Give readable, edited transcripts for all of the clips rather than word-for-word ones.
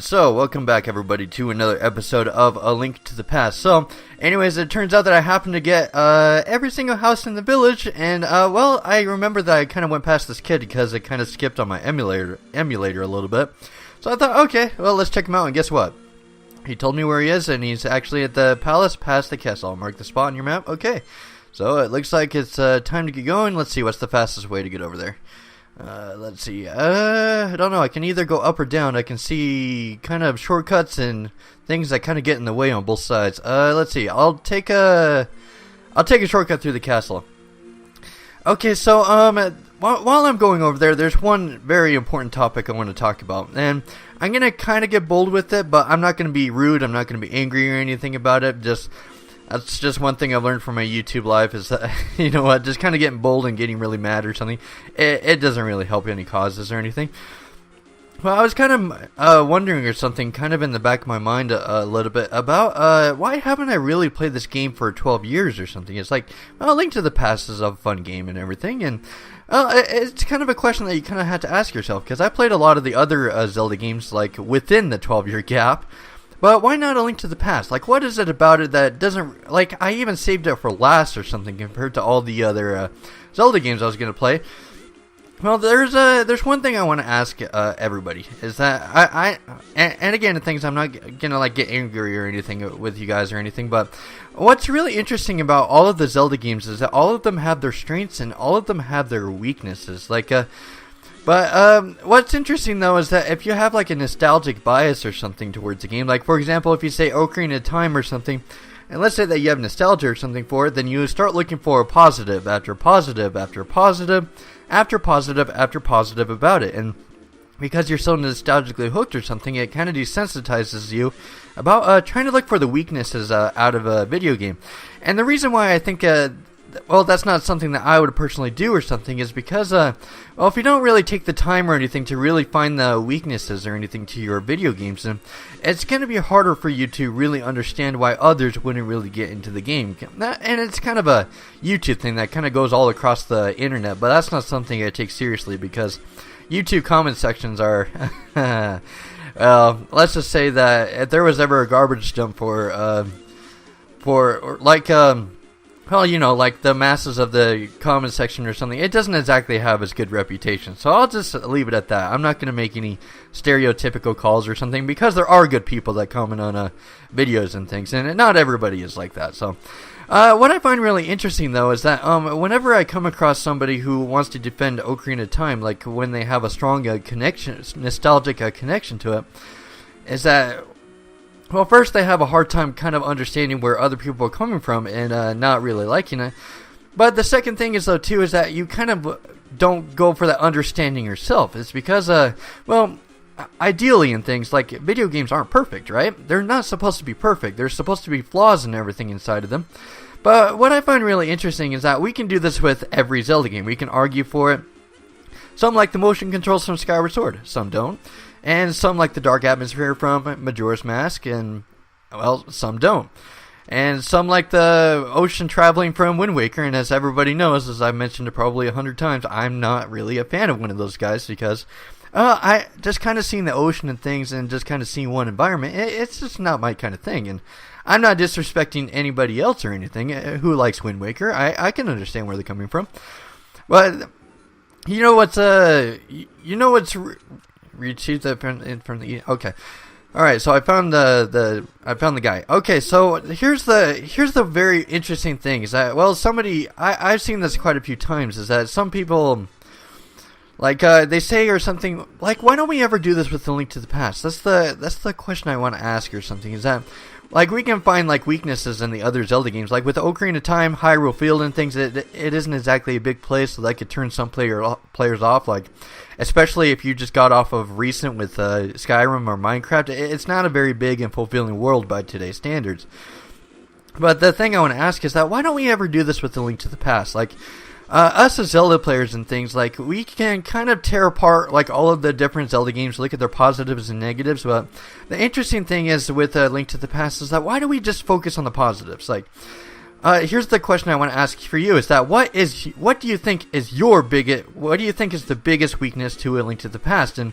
So, welcome back everybody to another episode of A Link to the Past. So, anyways, it turns out that I happened to get every single house in the village, and well, I remember that I kind of went past this kid because it kind of skipped on my emulator a little bit. So I thought, okay, well, let's check him out, and guess what? He told me where he is, and he's actually at the palace past the castle. I'll mark the spot on your map. Okay, so it looks like it's time to get going. Let's see, what's the fastest way to get over there? Let's see, I don't know, I can either go up or down. I can see kind of shortcuts and things that kind of get in the way on both sides. Let's see, I'll take a shortcut through the castle. Okay, so, while I'm going over there, there's one very important topic I want to talk about, and I'm gonna kind of get bold with it, but I'm not gonna be rude, I'm not gonna be angry or anything about it. That's just one thing I've learned from my YouTube life is that, you know what, just kind of getting bold and getting really mad or something, it doesn't really help any causes or anything. Well, I was kind of wondering or something, kind of in the back of my mind a little bit about why haven't I really played this game for 12 years or something? It's like, well, Link to the Past is a fun game and everything, and it's kind of a question that you kind of had to ask yourself, because I played a lot of the other Zelda games, like, within the 12-year gap. But why not A Link to the Past? Like, what is it about it that doesn't... Like, I even saved it for last or something compared to all the other Zelda games I was going to play. Well, there's one thing I want to ask everybody. Is that... And again, the things I'm not going to, like, get angry or anything with you guys or anything, but... What's really interesting about all of the Zelda games is that all of them have their strengths and all of them have their weaknesses. Like, But what's interesting though is that if you have like a nostalgic bias or something towards a game, like for example if you say Ocarina of Time or something, and let's say that you have nostalgia or something for it, then you start looking for a positive after positive after positive after positive after positive about it, and because you're so nostalgically hooked or something, it kind of desensitizes you about trying to look for the weaknesses out of a video game. And the reason why I think well, that's not something that I would personally do or something is because, well, if you don't really take the time or anything to really find the weaknesses or anything to your video games, then it's going to be harder for you to really understand why others wouldn't really get into the game. And it's kind of a YouTube thing that kind of goes all across the internet, but that's not something I take seriously because YouTube comment sections are, well, let's just say that if there was ever a garbage dump for like, well, you know, like the masses of the comment section or something, it doesn't exactly have as good reputation. So I'll just leave it at that. I'm not going to make any stereotypical calls or something because there are good people that comment on videos and things, and not everybody is like that. So what I find really interesting, though, is that whenever I come across somebody who wants to defend Ocarina of Time, like when they have a strong nostalgic connection to it, is that... Well, first they have a hard time kind of understanding where other people are coming from and not really liking it. But the second thing is, though, too, is that you kind of don't go for that understanding yourself. It's because, well, ideally in things, like video games aren't perfect, right? They're not supposed to be perfect. There's supposed to be flaws and everything inside of them. But what I find really interesting is that we can do this with every Zelda game. We can argue for it. Some like the motion controls from Skyward Sword. Some don't. And some like the dark atmosphere from Majora's Mask, and, well, some don't. And some like the ocean traveling from Wind Waker, and as everybody knows, as I've mentioned it probably 100 times, I'm not really a fan of one of those guys, because I just kind of seeing the ocean and things and just kind of seeing one environment, it's just not my kind of thing. And I'm not disrespecting anybody else or anything who likes Wind Waker. I can understand where they're coming from. But, you know what's, retrieve the from the okay, all right. So I found the guy. Okay, so here's the very interesting thing is that, well, I've seen this quite a few times, is that some people like they say or something like, why don't we ever do this with the Link to the Past? That's the question I want to ask or something, is that like we can find like weaknesses in the other Zelda games, like with Ocarina of Time, Hyrule Field and things. It isn't exactly a big place, so that could turn some players off, like especially if you just got off of recent with Skyrim or Minecraft. It's not a very big and fulfilling world by today's standards. But the thing I want to ask is that why don't we ever do this with the Link to the Past? Like us as Zelda players and things, like we can kind of tear apart like all of the different Zelda games, look at their positives and negatives. But the interesting thing is with Link to the Past is that why do we just focus on the positives? Like here's the question I want to ask for you: is that what do you think is the biggest weakness to A Link to the Past? And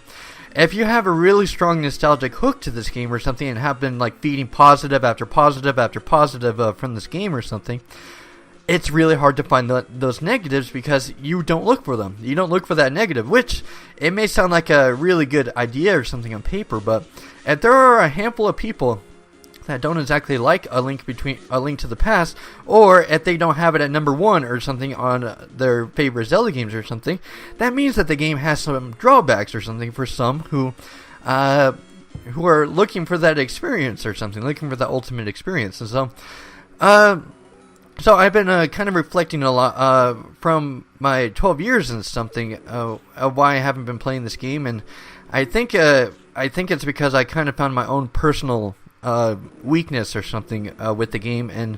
if you have a really strong nostalgic hook to this game or something, and have been like feeding positive after positive after positive from this game or something, it's really hard to find those negatives because you don't look for them. You don't look for that negative, which it may sound like a really good idea or something on paper, but if there are a handful of people that don't exactly like A Link to the Past, or if they don't have it at number 1 or something on their favorite Zelda games or something, that means that the game has some drawbacks or something for some who are looking for that experience or something, looking for that ultimate experience. And so I've been kind of reflecting a lot from my 12 years and something of why I haven't been playing this game, and I think it's because I kind of found my own personal weakness or something with the game, and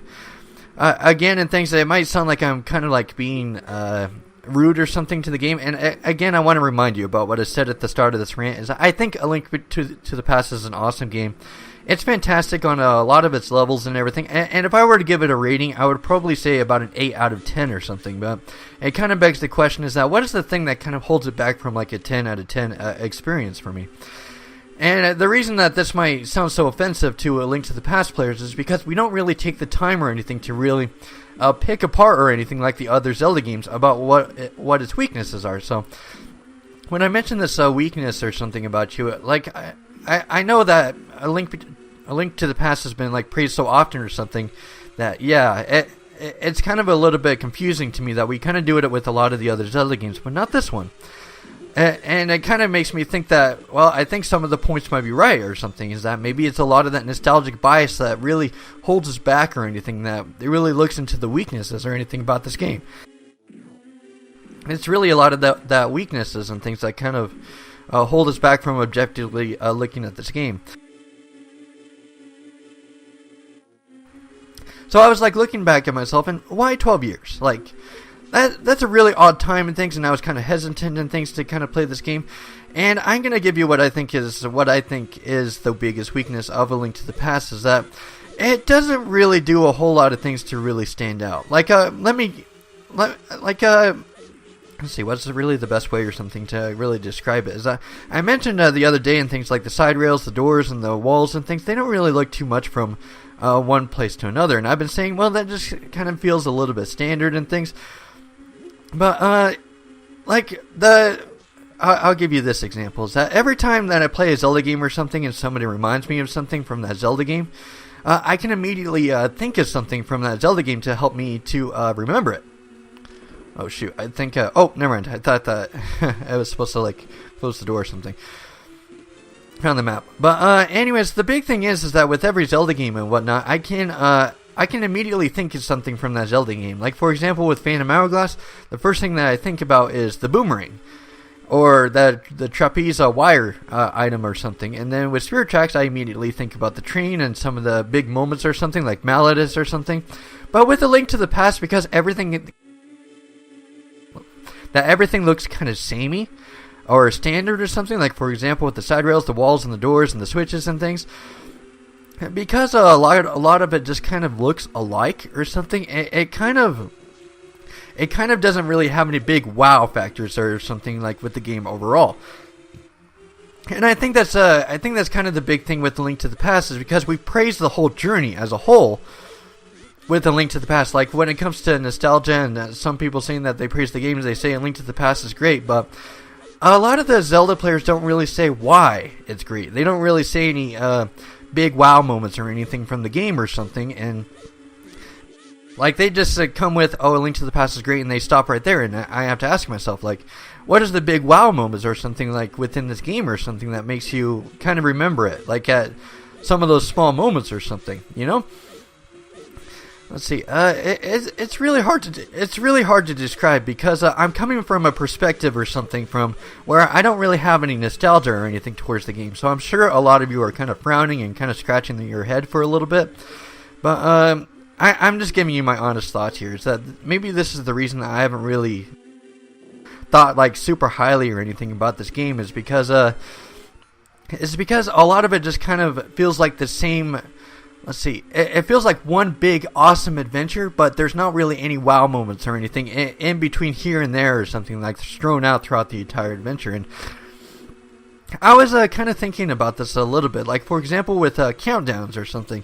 again, in things that it might sound like I'm kind of like being rude or something to the game, and again, I want to remind you about what I said at the start of this rant. Is I think A Link to the Past is an awesome game. It's fantastic on a lot of its levels and everything, and if I were to give it a rating, I would probably say about an 8 out of 10 or something, but it kind of begs the question, is that what is the thing that kind of holds it back from like a 10 out of 10 experience for me? And the reason that this might sound so offensive to A Link to the Past players is because we don't really take the time or anything to really pick apart or anything like the other Zelda games about what its weaknesses are. So when I mention this weakness or something about you, like I know that A Link to the Past has been like praised so often or something that it's kind of a little bit confusing to me that we kind of do it with a lot of the other Zelda games, but not this one. And it kind of makes me think that, well, I think some of the points might be right or something, is that maybe it's a lot of that nostalgic bias that really holds us back or anything, that it really looks into the weaknesses or anything about this game. It's really a lot of that weaknesses and things that kind of hold us back from objectively looking at this game. So I was like looking back at myself, and why 12 years? Like, that's a really odd time and things, and I was kind of hesitant and things to kind of play this game. And I'm going to give you what I think is the biggest weakness of A Link to the Past, is that it doesn't really do a whole lot of things to really stand out. Like, let's see, what's really the best way or something to really describe it? Is that I mentioned the other day, and things like the side rails, the doors, and the walls and things, they don't really look too much from one place to another. And I've been saying, well, that just kind of feels a little bit standard and things. But, I'll give you this example, is that every time that I play a Zelda game or something and somebody reminds me of something from that Zelda game, I can immediately think of something from that Zelda game to help me to remember it. Oh, shoot, I think, oh, never mind, I thought that I was supposed to, like, close the door or something. Found the map. But, anyways, the big thing is that with every Zelda game and whatnot, I can immediately think of something from that Zelda game. Like, for example, with Phantom Hourglass, the first thing that I think about is the boomerang, or the trapeze wire item or something. And then with Spirit Tracks, I immediately think about the train and some of the big moments or something, like Malladus or something. But with A Link to the Past, because everything looks kind of samey or standard or something, like, for example, with the side rails, the walls, and the doors, and the switches and things, because a lot of it just kind of looks alike or something, it kind of doesn't really have any big wow factors or something like with the game overall. And I think that's kind of the big thing with A Link to the Past, is because we praise the whole journey as a whole with A Link to the Past. Like, when it comes to nostalgia, and some people saying that they praise the games, they say A Link to the Past is great, but a lot of the Zelda players don't really say why it's great. They don't really say any big wow moments or anything from the game or something, and like, they just come with, oh, A Link to the Past is great, and they stop right there. And I have to ask myself, like, what is the big wow moments or something like within this game or something that makes you kind of remember it, like at some of those small moments or something, you know? Let's see. It's really hard to describe, because I'm coming from a perspective or something from where I don't really have any nostalgia or anything towards the game. So I'm sure a lot of you are kind of frowning and kind of scratching your head for a little bit. But I'm just giving you my honest thoughts here. Is that maybe this is the reason that I haven't really thought like super highly or anything about this game, is because a lot of it just kind of feels like the same. Let's see. It feels like one big awesome adventure, but there's not really any wow moments or anything in between here and there or something, like strewn out throughout the entire adventure. And I was kind of thinking about this a little bit. Like, for example, with countdowns or something.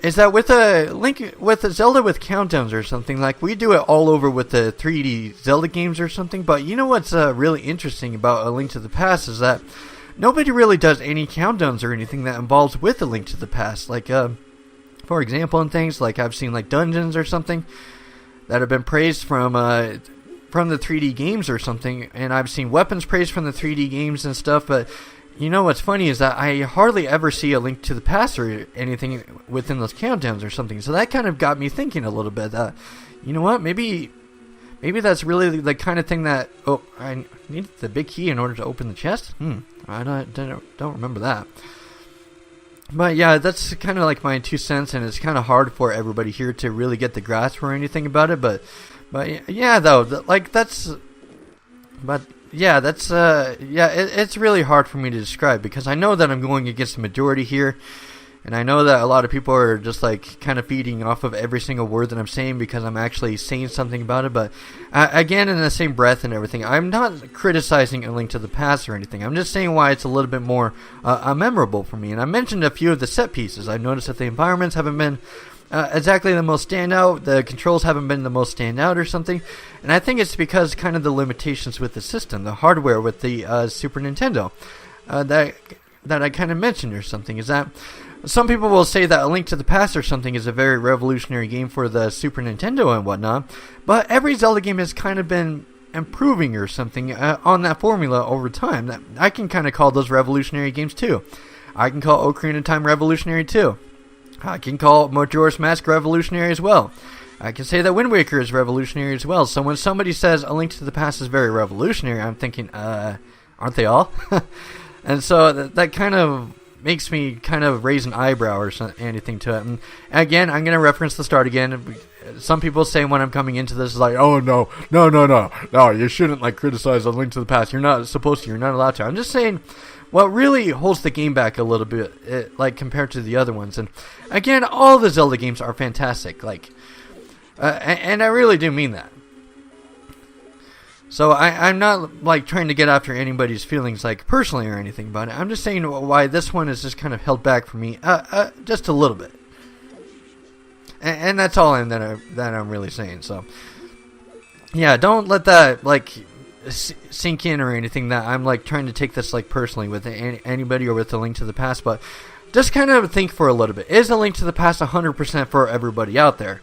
Is that with a Zelda with countdowns or something, like we do it all over with the 3D Zelda games or something, but you know what's really interesting about A Link to the Past is that nobody really does any countdowns or anything that involves with A Link to the Past. Like, for example, in things like I've seen like dungeons or something that have been praised from the 3D games or something, and I've seen weapons praised from the 3D games and stuff, but you know what's funny is that I hardly ever see A Link to the Past or anything within those countdowns or something. So that kind of got me thinking a little bit. You know what? Maybe that's really the kind of thing that... Oh, I need the big key in order to open the chest? I don't remember that. But yeah, that's kind of like my 2 cents, and it's kind of hard for everybody here to really get the grasp or anything about it. But yeah, though, it's really hard for me to describe because I know that I'm going against the majority here, and I know that a lot of people are just like kind of feeding off of every single word that I'm saying because I'm actually saying something about it. But again, in the same breath and everything, I'm not criticizing A Link to the Past or anything. I'm just saying why it's a little bit more memorable for me. And I mentioned a few of the set pieces. I noticed that the environments haven't been exactly the most standout. The controls haven't been the most standout or something, and I think it's because kind of the limitations with the system, the hardware with the Super Nintendo that I kind of mentioned or something. Is that some people will say that A Link to the Past or something is a very revolutionary game for the Super Nintendo and whatnot, but every Zelda game has kind of been improving or something on that formula over time. That I can kind of call those revolutionary games too. I can call Ocarina of Time revolutionary too. I can call Majora's Mask revolutionary as well. I can say that Wind Waker is revolutionary as well. So when somebody says A Link to the Past is very revolutionary, I'm thinking, aren't they all? And so that kind of makes me kind of raise an eyebrow or anything to it. And again, I'm going to reference the start again. Some people say when I'm coming into this, like, oh, no, you shouldn't, like, criticize A Link to the Past. You're not supposed to. You're not allowed to. I'm just saying... what really holds the game back a little bit, like compared to the other ones, and again, all the Zelda games are fantastic, like, and I really do mean that. So I'm not like trying to get after anybody's feelings, like personally or anything about it. I'm just saying why this one is just kind of held back for me, just a little bit, and that's all that I'm really saying. So yeah, don't let that like sink in or anything that I'm like trying to take this like personally with anybody or with A Link to the Past, but just kind of think for a little bit. Is A Link to the Past 100% for everybody out there?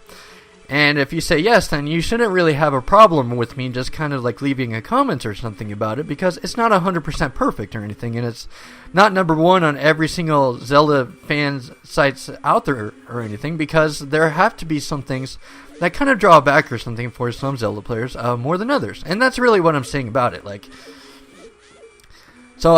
And if you say yes, then you shouldn't really have a problem with me just kind of like leaving a comment or something about it, because it's not 100% perfect or anything, and it's not number one on every single Zelda fans sites out there or anything, because there have to be some things that kind of draw back or something for some Zelda players more than others, and that's really what I'm saying about it. Like, so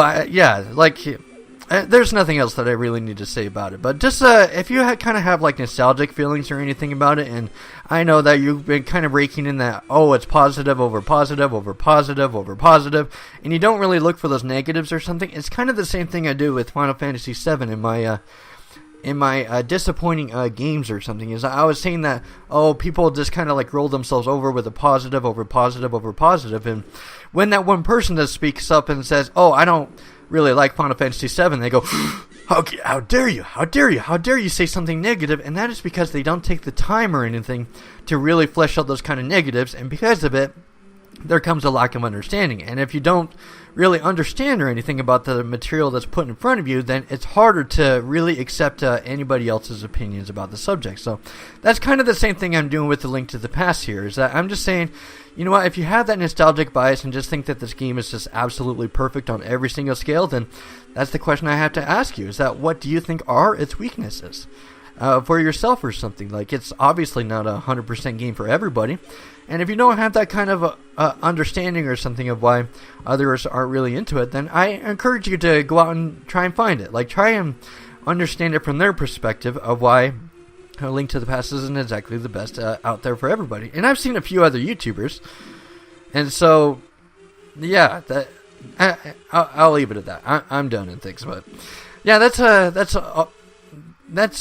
there's nothing else that I really need to say about it, but just if you kind of have like nostalgic feelings or anything about it, and I know that you've been kind of raking in that, oh, it's positive over positive over positive over positive, and you don't really look for those negatives or something. It's kind of the same thing I do with Final Fantasy VII in my disappointing games or something. Is I was saying that, oh, people just kind of like roll themselves over with a positive over positive over positive, and when that one person that speaks up and says, oh, I don't really like Final Fantasy VII, they go, how dare you say something negative, and that is because they don't take the time or anything to really flesh out those kind of negatives, and because of it, there comes a lack of understanding. And if you don't really understand or anything about the material that's put in front of you, then it's harder to really accept anybody else's opinions about the subject. So that's kind of the same thing I'm doing with The Link to the Past here, is that I'm just saying, you know what, if you have that nostalgic bias and just think that this game is just absolutely perfect on every single scale, then that's the question I have to ask you, is that what do you think are its weaknesses for yourself or something? Like, it's obviously not a 100% game for everybody, and if you don't have that kind of understanding or something of why others aren't really into it, then I encourage you to go out and try and find it. Like, try and understand it from their perspective of why A Link to the Past isn't exactly the best out there for everybody. And I've seen a few other YouTubers, and so, yeah, I'll leave it at that. I'm done and things, but yeah, that's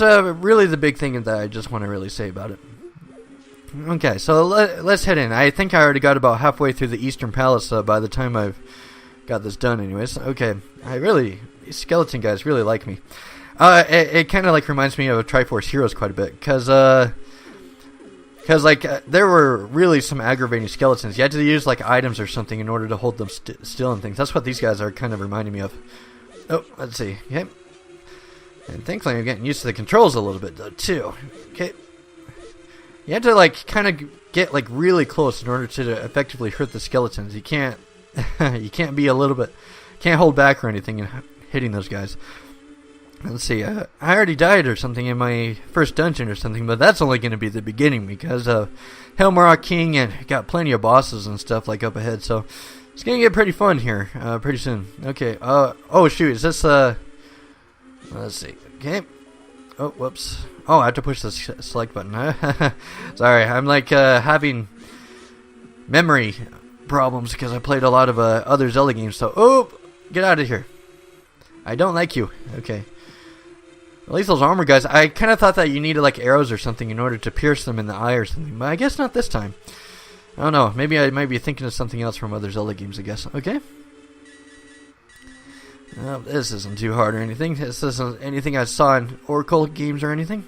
really the big thing that I just want to really say about it. Okay, so let's head in. I think I already got about halfway through the Eastern Palace by the time I've got this done anyways. Okay, these skeleton guys really like me. It kind of like reminds me of Triforce Heroes quite a bit, because like there were really some aggravating skeletons. You had to use like items or something in order to hold them still and things. That's what these guys are kind of reminding me of. Oh, let's see. Okay, and thankfully I'm getting used to the controls a little bit though too. Okay, you have to like kind of get like really close in order to effectively hurt the skeletons. You can't you can't be a little bit, can't hold back or anything in hitting those guys. Let's see, I already died or something in my first dungeon or something, but that's only going to be the beginning because of Helmarok King and got plenty of bosses and stuff like up ahead, so it's going to get pretty fun here pretty soon. Okay, oh shoot, is this, let's see, okay, oh, whoops, oh, I have to push the select button. Sorry, I'm like having memory problems because I played a lot of other Zelda games, so, oh, get out of here. I don't like you. Okay. At least those armor guys, I kind of thought that you needed like arrows or something in order to pierce them in the eye or something, but I guess not this time. I don't know, maybe I might be thinking of something else from other Zelda games, I guess. Okay. This isn't too hard or anything. This isn't anything I saw in Oracle games or anything.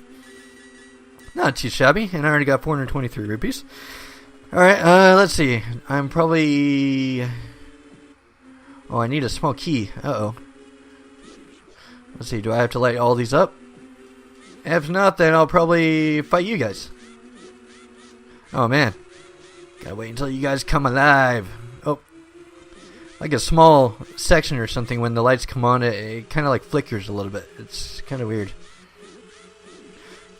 Not too shabby, and I already got 423 rupees. Alright, let's see. I'm probably... Oh, I need a small key. Uh-oh. Let's see, do I have to light all these up? If not, then I'll probably fight you guys. Oh man. Gotta wait until you guys come alive. Oh. Like a small section or something, when the lights come on, it kind of like flickers a little bit. It's kind of weird.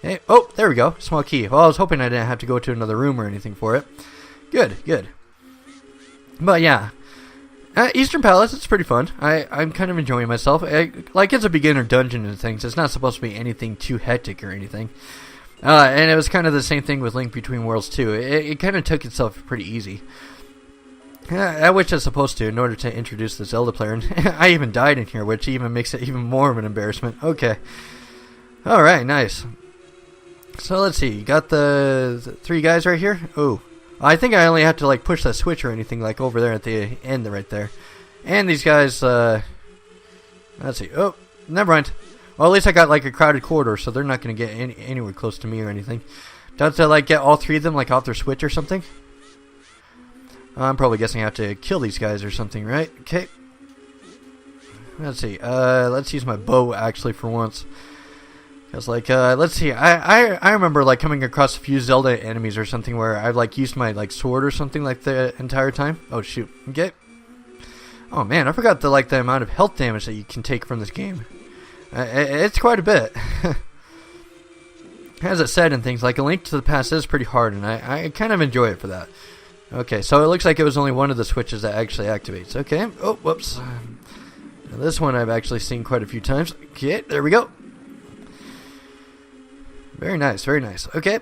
Hey, oh, there we go. Small key. Well, I was hoping I didn't have to go to another room or anything for it. Good, good. But yeah. Eastern Palace, it's pretty fun. I'm kind of enjoying myself. Like, it's a beginner dungeon and things. It's not supposed to be anything too hectic or anything. And it was kind of the same thing with Link Between Worlds 2. It kind of took itself pretty easy. Which it's supposed to in order to introduce the Zelda player. And I even died in here, which even makes it even more of an embarrassment. Okay. Alright, nice. So let's see. You got the 3 guys right here? Oh. I think I only have to like push that switch or anything like over there at the end right there. And these guys, let's see. Oh, never mind. Well, at least I got like a crowded corridor, so they're not going to get anywhere close to me or anything. Do I have to like get all 3 of them like off their switch or something? I'm probably guessing I have to kill these guys or something, right? Okay. Let's see. Let's use my bow actually for once. Because, like, let's see, I remember, like, coming across a few Zelda enemies or something where I've, like, used my, like, sword or something, like, the entire time. Oh, shoot. Okay. Oh, man, I forgot the, like, the amount of health damage that you can take from this game. It's quite a bit. As it said and things, like, A Link to the Past is pretty hard, and I kind of enjoy it for that. Okay, so it looks like it was only one of the switches that actually activates. Okay. Oh, whoops. Now, this one I've actually seen quite a few times. Okay, there we go. Very nice, very nice. Okay.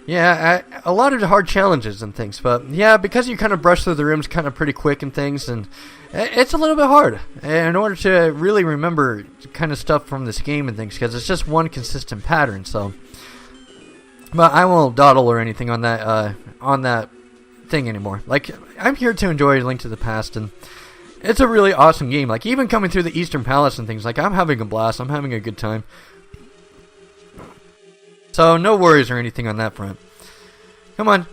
Yeah, a lot of hard challenges and things, but yeah, because you kind of brush through the rooms kind of pretty quick and things, and it's a little bit hard in order to really remember kind of stuff from this game and things, because it's just one consistent pattern. So, but I won't dawdle or anything on that thing anymore. Like, I'm here to enjoy Link to the Past, and it's a really awesome game. Like, even coming through the Eastern Palace and things, like, I'm having a blast. I'm having a good time. So, no worries or anything on that front. Come on.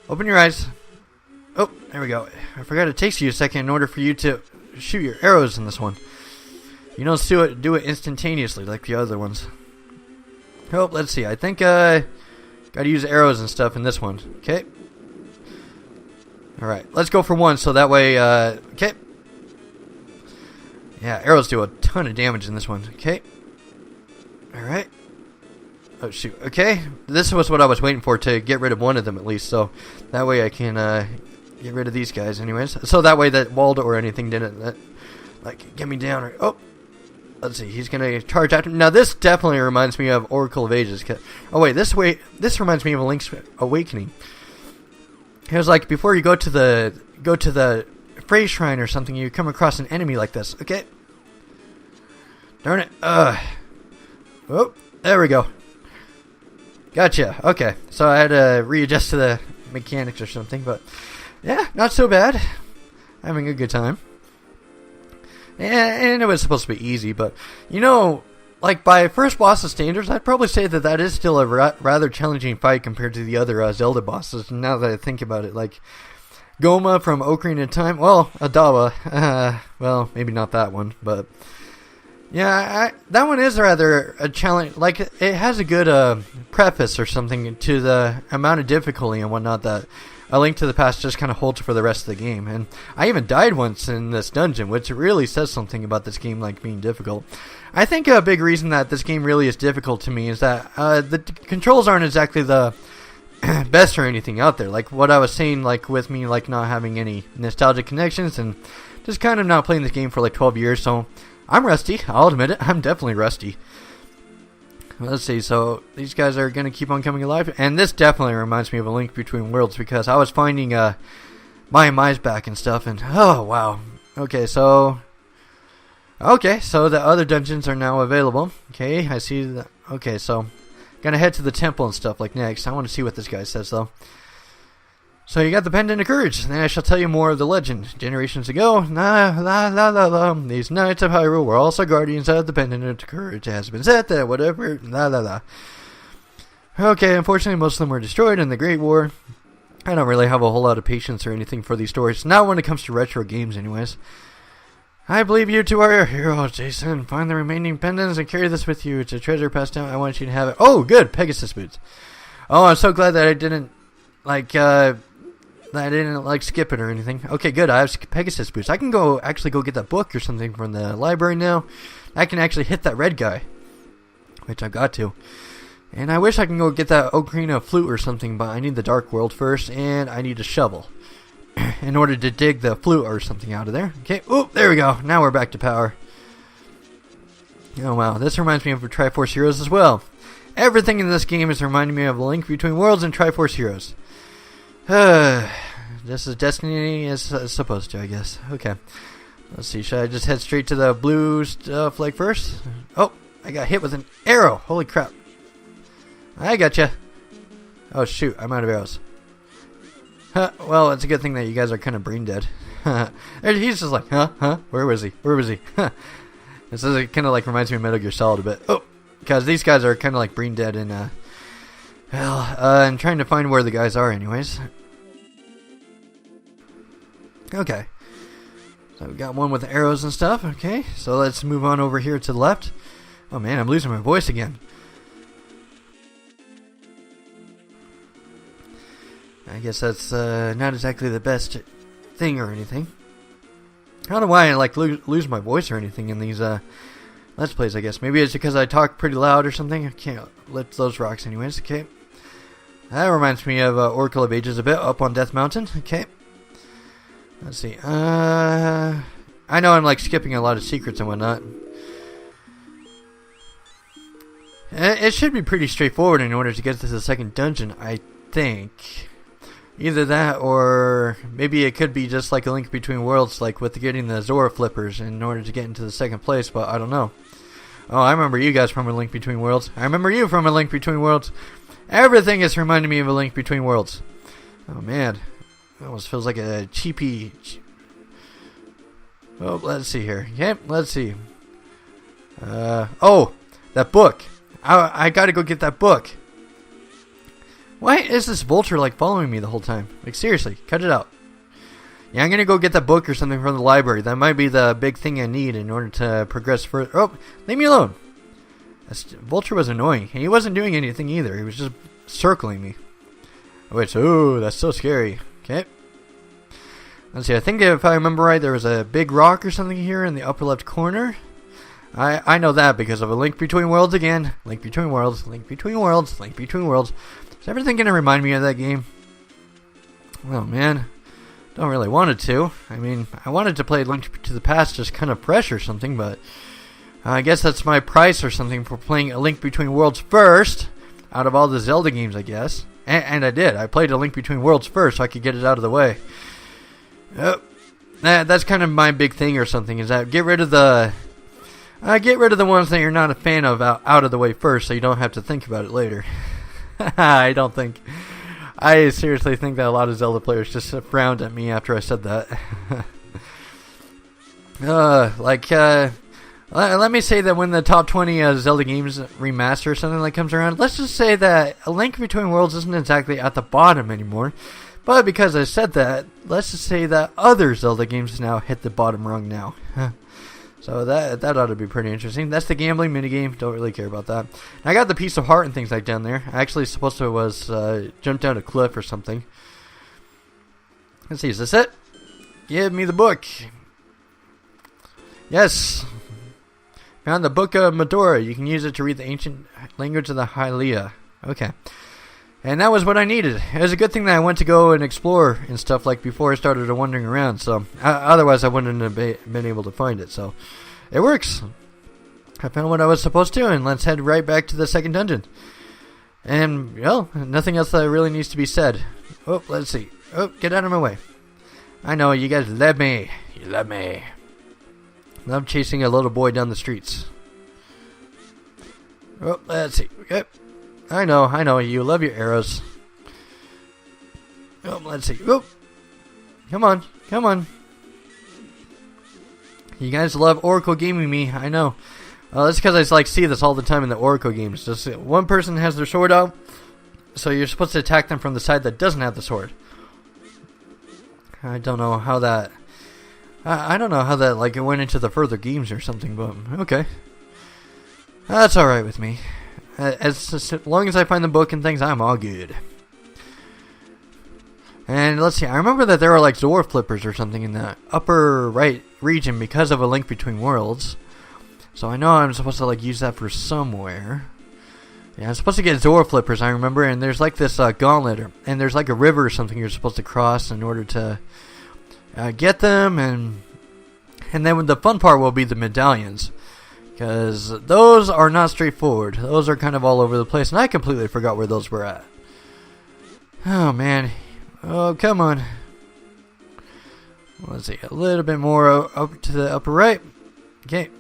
Open your eyes. Oh, there we go. I forgot it takes you a second in order for you to shoot your arrows in this one. You don't do it instantaneously like the other ones. Oh, let's see. I think gotta use arrows and stuff in this one. Okay. Alright, let's go for one so that way, okay. Yeah, arrows do a ton of damage in this one. Okay. Alright. Oh, shoot. Okay. This was what I was waiting for, to get rid of one of them at least. So that way I can get rid of these guys anyways. So that way that Waldo or anything didn't, like, get me down. Or, oh. Let's see. He's going to charge after. Now, this definitely reminds me of Oracle of Ages. Oh, wait. This reminds me of a Link's Awakening. It was like before you go to the Frey Shrine or something, you come across an enemy like this. Okay. Darn it. Oh, there we go. Gotcha. Okay. So I had to readjust to the mechanics or something, but yeah, not so bad. Having a good time. and it was supposed to be easy, but like by first boss's standards, I'd probably say that is still a rather challenging fight compared to the other Zelda bosses. Now that I think about it, like Goma from Ocarina of Time, well, Adawa, well, maybe not that one, but yeah, that one is rather a challenge. Like, it has a good preface or something to the amount of difficulty and whatnot that A Link to the Past just kind of holds for the rest of the game. And I even died once in this dungeon, which really says something about this game, like, being difficult. I think a big reason that this game really is difficult to me is that the controls aren't exactly the best or anything out there. Like what I was saying, like with me like not having any nostalgic connections and just kind of not playing this game for like 12 years, so I'm rusty. I'll admit it. I'm definitely rusty. Let's see, so these guys are going to keep on coming alive, and this definitely reminds me of A Link Between Worlds because I was finding my Mize back and stuff, and oh wow. Okay, so the other dungeons are now available. Okay, I see that. Okay, so gonna head to the temple and stuff like next. I want to see what this guy says though. So you got the Pendant of Courage. Then I shall tell you more of the legend. Generations ago, these knights of Hyrule were also guardians of the Pendant of Courage. It has been said that whatever, Okay, unfortunately most of them were destroyed in the Great War. I don't really have a whole lot of patience or anything for these stories. Not when it comes to retro games anyways. I believe you two are your heroes, Jason. Find the remaining pendants and carry this with you. It's a treasure passed down. I want you to have it. Oh, good. Pegasus boots. Oh, I'm so glad that I didn't, skip it or anything. Okay, good. I have Pegasus boots. I can actually go get that book or something from the library now. I can actually hit that red guy, which I've got to. And I wish I can go get that Ocarina flute or something, but I need the Dark World first, and I need a shovel in order to dig the flute or something out of there. Okay, oh, there we go. Now we're back to power. Oh wow, this reminds me of Triforce Heroes as well. Everything in this game is reminding me of A Link Between Worlds and Triforce Heroes. This is Destiny as supposed to, I guess. Okay, let's see. Should I just head straight to the blue stuff like first? Oh, I got hit with an arrow. Holy crap. I gotcha. Oh shoot, I'm out of arrows. Well, it's a good thing that you guys are kind of brain dead. And he's just like, where was he? This is kind of like reminds me of Metal Gear Solid a bit. Oh, because these guys are kind of like brain dead and and trying to find where the guys are anyways. Okay. So we got one with arrows and stuff. Okay, so let's move on over here to the left. Oh man, I'm losing my voice again. I guess that's not exactly the best thing or anything. I don't know why I lose my voice or anything in these Let's Plays, I guess. Maybe it's because I talk pretty loud or something. I can't lift those rocks anyways. Okay. That reminds me of Oracle of Ages a bit, up on Death Mountain. Okay. Let's see. I know I'm skipping a lot of secrets and whatnot. It should be pretty straightforward in order to get to the second dungeon, I think. Either that, or maybe it could be just like A Link Between Worlds, like with getting the Zora flippers in order to get into the second place, but I don't know. Oh, I remember you guys from A Link Between Worlds. I remember you from A Link Between Worlds. Everything is reminding me of A Link Between Worlds. Oh, man. It almost feels like a cheapy... Oh, let's see here. Okay, let's see. Oh, that book. I gotta go get that book. Why is this vulture following me the whole time? Seriously, cut it out. Yeah, I'm gonna go get that book or something from the library. That might be the big thing I need in order to progress further. Oh, leave me alone. Vulture was annoying. And he wasn't doing anything either. He was just circling me. Which, oh, that's so scary. Okay. Let's see, I think if I remember right, there was a big rock or something here in the upper left corner. I know that because of A Link Between Worlds again. Link Between Worlds, Link Between Worlds, Link Between Worlds. Is everything going to remind me of that game? Oh, man. Don't really want it to. I mean, I wanted to play Link to the Past just kind of fresh or something, but I guess that's my price or something for playing A Link Between Worlds first out of all the Zelda games, I guess. And I did. I played A Link Between Worlds first so I could get it out of the way. That's kind of my big thing or something, is that get rid of the ones that you're not a fan of out of the way first so you don't have to think about it later. I seriously think that a lot of Zelda players just frowned at me after I said that. Let me say that when the top 20 Zelda games remaster or something like comes around, let's just say that A Link Between Worlds isn't exactly at the bottom anymore. But because I said that, let's just say that other Zelda games now hit the bottom rung now. So that ought to be pretty interesting. That's the gambling minigame. Don't really care about that. And I got the Piece of Heart and things like down there. I actually supposed to was jump down a cliff or something. Let's see, is this it? Give me the book. Yes. Found the Book of Medora. You can use it to read the ancient language of the Hylia. Okay. And that was what I needed. It was a good thing that I went to go and explore and stuff like before I started wandering around. So otherwise I wouldn't have been able to find it. So it works. I found what I was supposed to, and let's head right back to the second dungeon. And, well, nothing else that really needs to be said. Oh, let's see. Oh, get out of my way. I know, you guys love me. You love me. Love chasing a little boy down the streets. Oh, let's see. Yep. I know. You love your arrows. Oh, let's see. Oh, come on. You guys love Oracle gaming me. I know. That's because I see this all the time in the Oracle games. Just one person has their sword out, so you're supposed to attack them from the side that doesn't have the sword. I don't know how that. I don't know how that it went into the further games or something, but okay. That's all right with me. As long as I find the book and things, I'm all good. And let's see, I remember that there were dwarf flippers or something in the upper right region because of A Link Between Worlds. So I know I'm supposed to use that for somewhere. Yeah, I'm supposed to get dwarf flippers, I remember, and there's this gauntlet, and there's a river or something you're supposed to cross in order to get them, and then the fun part will be the medallions. Because those are not straightforward. Those are kind of all over the place, and I completely forgot where those were at. Oh, man. Oh, come on. Let's see, a little bit more up to the upper right. Okay,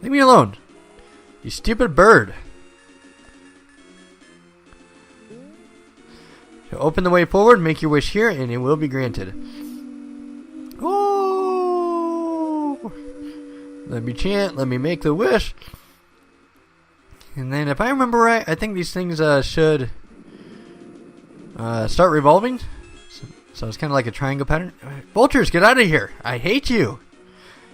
leave me alone. You stupid bird. So open the way forward, make your wish here, and it will be granted. Let me chant, let me make the wish. And then if I remember right, I think these things should start revolving. So it's kind of like a triangle pattern. Vultures, get out of here. I hate you.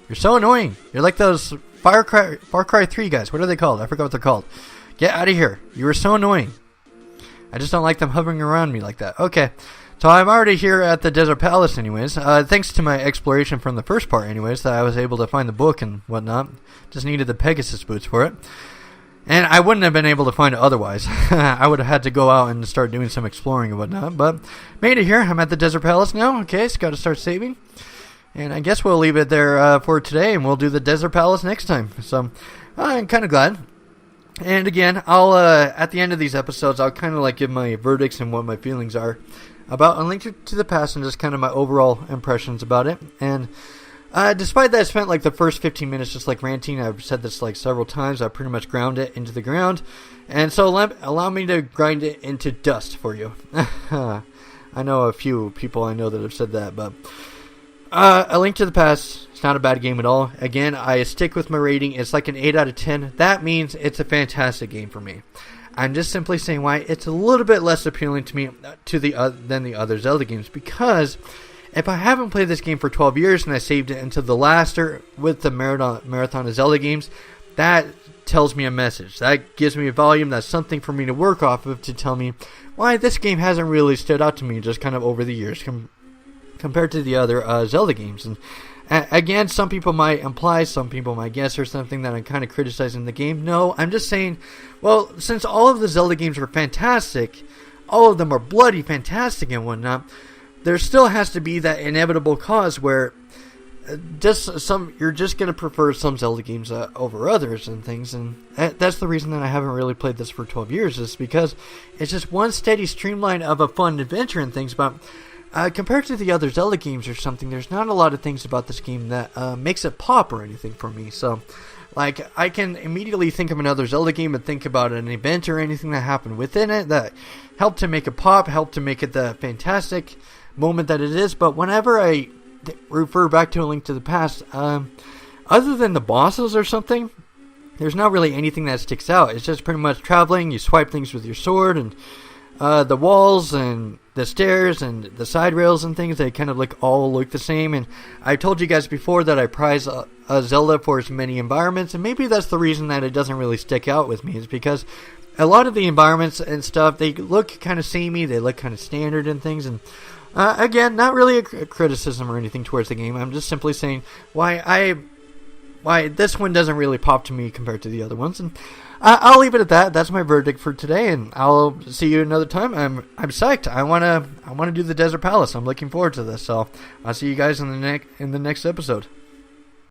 You're so annoying. You're like those Far Cry 3 guys. What are they called? I forgot what they're called. Get out of here. You are so annoying. I just don't like them hovering around me like that. Okay. So I'm already here at the Desert Palace anyways. Thanks to my exploration from the first part anyways, that I was able to find the book and whatnot. Just needed the Pegasus boots for it. And I wouldn't have been able to find it otherwise. I would have had to go out and start doing some exploring and whatnot. But made it here. I'm at the Desert Palace now. Okay, so got to start saving. And I guess we'll leave it there for today, and we'll do the Desert Palace next time. So I'm kind of glad. And again, I'll at the end of these episodes, I'll kind of give my verdicts and what my feelings are about A Link to the Past and just kind of my overall impressions about it. And despite that I spent the first 15 minutes just ranting, I've said this several times, I pretty much ground it into the ground. And so allow me to grind it into dust for you. I know a few people I know that have said that, but A Link to the Past, it's not a bad game at all. Again, I stick with my rating. It's an 8 out of 10. That means it's a fantastic game for me. I'm just simply saying why it's a little bit less appealing to me than the other Zelda games, because if I haven't played this game for 12 years and I saved it into the last with the marathon of Zelda games, that tells me a message. That gives me a volume. That's something for me to work off of to tell me why this game hasn't really stood out to me just kind of over the years compared to the other Zelda games. And again, some people might imply, some people might guess or something that I'm kind of criticizing the game. No, I'm just saying, well, since all of the Zelda games are fantastic, all of them are bloody fantastic and whatnot, there still has to be that inevitable cause where you're just going to prefer some Zelda games over others and things, and that's the reason that I haven't really played this for 12 years, is because it's just one steady streamline of a fun adventure and things, but compared to the other Zelda games or something, there's not a lot of things about this game that makes it pop or anything for me. So I can immediately think of another Zelda game and think about an event or anything that happened within it that helped to make it pop, helped to make it the fantastic moment that it is. But whenever I refer back to A Link to the Past, other than the bosses or something, there's not really anything that sticks out. It's just pretty much traveling. You swipe things with your sword, and the walls and the stairs and the side rails and things, they kind of all look the same. And I told you guys before that I prize Zelda for its many environments, and maybe that's the reason that it doesn't really stick out with me, is because a lot of the environments and stuff, they look kind of samey, they look kind of standard and things. And again, not really a criticism or anything towards the game. I'm just simply saying why this one doesn't really pop to me compared to the other ones. And I'll leave it at that. That's my verdict for today, and I'll see you another time. I'm psyched. I wanna do the Desert Palace. I'm looking forward to this. So I'll see you guys in the next episode.